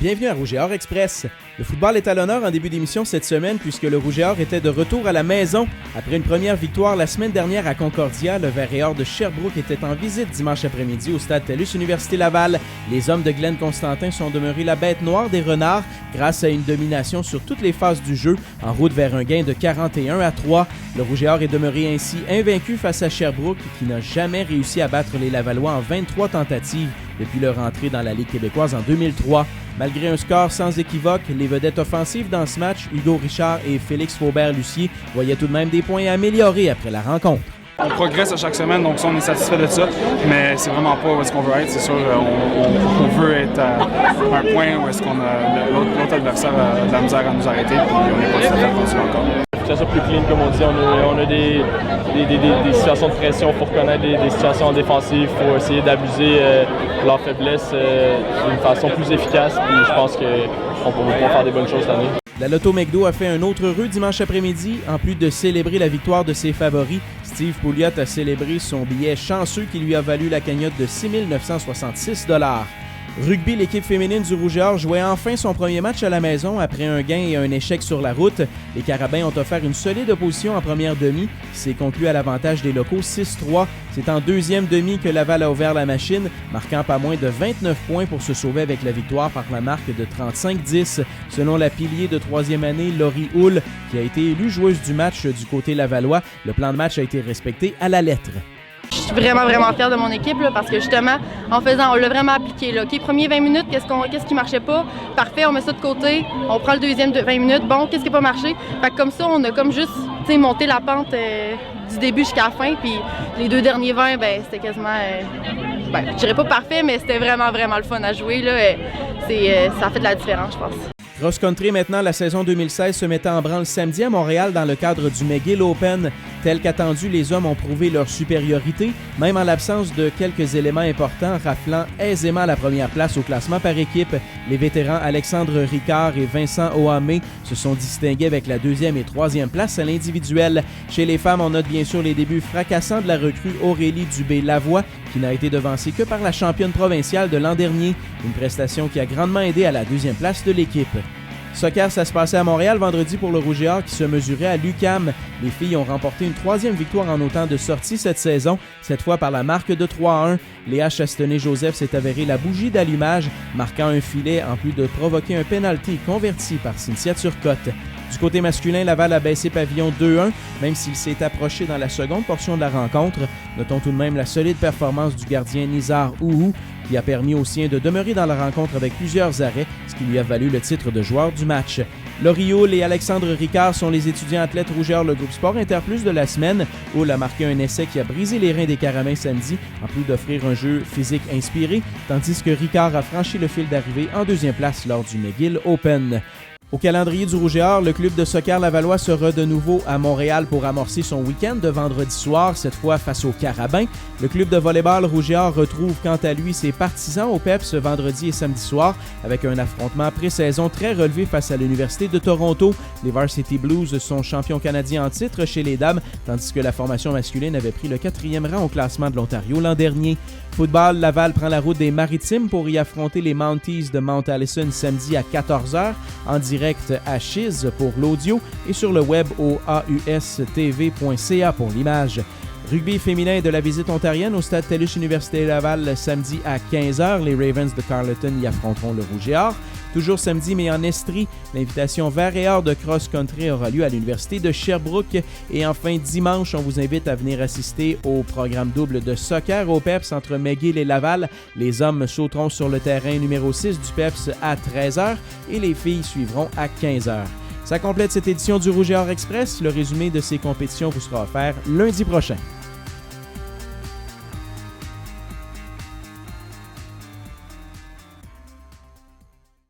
Bienvenue à Rouge et Or Express. Le football est à l'honneur en début d'émission cette semaine puisque le Rouge et Or était de retour à la maison. Après une première victoire la semaine dernière à Concordia, le Vert et Or de Sherbrooke était en visite dimanche après-midi au stade TELUS Université Laval. Les hommes de Glenn Constantin sont demeurés la bête noire des Renards grâce à une domination sur toutes les phases du jeu en route vers un gain de 41-3. Le Rouge et Or est demeuré ainsi invaincu face à Sherbrooke qui n'a jamais réussi à battre les Lavallois en 23 tentatives depuis leur entrée dans la Ligue québécoise en 2003. Malgré un score sans équivoque, les vedettes offensives dans ce match, Hugo Richard et Félix Faubert-Lucier, voyaient tout de même des points à améliorer après la rencontre. On progresse à chaque semaine, donc on est satisfait de ça, mais c'est vraiment pas où est-ce qu'on veut être. C'est sûr, on veut être à un point où est-ce qu'on a l'autre adversaire a de la misère à nous arrêter, puis on n'est pas tout à fait rendu encore. Que ça soit plus clean, comme on dit, on a des situations de pression, il faut reconnaître des situations en défensive, il faut essayer d'abuser leur faiblesse d'une façon plus efficace, puis je pense qu'on peut faire des bonnes choses cette année. La Loto McDo a fait un autre heureux dimanche après-midi. En plus de célébrer la victoire de ses favoris, Steve Pouliot a célébré son billet chanceux qui lui a valu la cagnotte de 6 966 $. Rugby, l'équipe féminine du Rouge et Or jouait enfin son premier match à la maison après un gain et un échec sur la route. Les Carabins ont offert une solide opposition en première demi qui s'est conclue à l'avantage des locaux 6-3. C'est en deuxième demi que Laval a ouvert la machine, marquant pas moins de 29 points pour se sauver avec la victoire par la marque de 35-10. Selon la pilier de troisième année, Laurie Hull, qui a été élue joueuse du match du côté lavallois, le plan de match a été respecté à la lettre. Je suis vraiment fière de mon équipe là, parce que justement, on l'a vraiment appliqué. Là. OK, premier 20 minutes, qu'est-ce qui marchait pas? Parfait, on met ça de côté, on prend le deuxième 20 minutes, bon, qu'est-ce qui n'a pas marché? Fait que comme ça, on a comme juste monté la pente du début jusqu'à la fin, puis les deux derniers 20, c'était quasiment, je dirais pas parfait, mais c'était vraiment le fun à jouer. Là. Ça a fait de la différence, je pense. Cross-country maintenant, la saison 2016 se mettait en branle samedi à Montréal dans le cadre du McGill Open. Tel qu'attendu, les hommes ont prouvé leur supériorité, même en l'absence de quelques éléments importants, raflant aisément la première place au classement par équipe. Les vétérans Alexandre Ricard et Vincent Ohamé se sont distingués avec la deuxième et troisième place à l'individuel. Chez les femmes, on note bien sûr les débuts fracassants de la recrue Aurélie Dubé-Lavoie, qui n'a été devancée que par la championne provinciale de l'an dernier, une prestation qui a grandement aidé à la deuxième place de l'équipe. Soccer, ça se passait à Montréal vendredi pour le Rouge et Or qui se mesurait à l'UQAM. Les filles ont remporté une troisième victoire en autant de sorties cette saison, cette fois par la marque de 3-1. Léa Chastenay-Joseph s'est avérée la bougie d'allumage, marquant un filet en plus de provoquer un pénalty converti par Cynthia Turcotte. Du côté masculin, Laval a baissé pavillon 2-1, même s'il s'est approché dans la seconde portion de la rencontre. Notons tout de même la solide performance du gardien Nizar Ouhou, qui a permis aux siens de demeurer dans la rencontre avec plusieurs arrêts, ce qui lui a valu le titre de joueur du match. Laurie Hull et Alexandre Ricard sont les étudiants athlètes Rouge et Or, le groupe Sport Interplus de la semaine. Hull a marqué un essai qui a brisé les reins des Carabins samedi, en plus d'offrir un jeu physique inspiré, tandis que Ricard a franchi le fil d'arrivée en deuxième place lors du McGill Open. Au calendrier du Rouge et Or, le club de soccer lavallois sera de nouveau à Montréal pour amorcer son week-end de vendredi soir, cette fois face aux Carabins. Le club de volleyball Rouge et Or retrouve quant à lui ses partisans au PEP ce vendredi et samedi soir avec un affrontement pré-saison très relevé face à l'Université de Toronto. Les Varsity Blues sont champions canadiens en titre chez les dames, tandis que la formation masculine avait pris le 4e rang au classement de l'Ontario l'an dernier. Football, Laval prend la route des Maritimes pour y affronter les Mounties de Mount Allison samedi à 14h, en direct à Chiz pour l'audio et sur le web au austv.ca pour l'image. Rugby féminin de la visite ontarienne au stade TELUS Université Laval samedi à 15h. Les Ravens de Carleton y affronteront le Rouge et Or. Toujours samedi, mais en Estrie, l'invitation Vert et Or de cross-country aura lieu à l'Université de Sherbrooke. Et enfin, dimanche, on vous invite à venir assister au programme double de soccer au PEPS entre McGill et Laval. Les hommes sauteront sur le terrain numéro 6 du PEPS à 13h et les filles suivront à 15h. Ça complète cette édition du Rouge et Or Express. Le résumé de ces compétitions vous sera offert lundi prochain.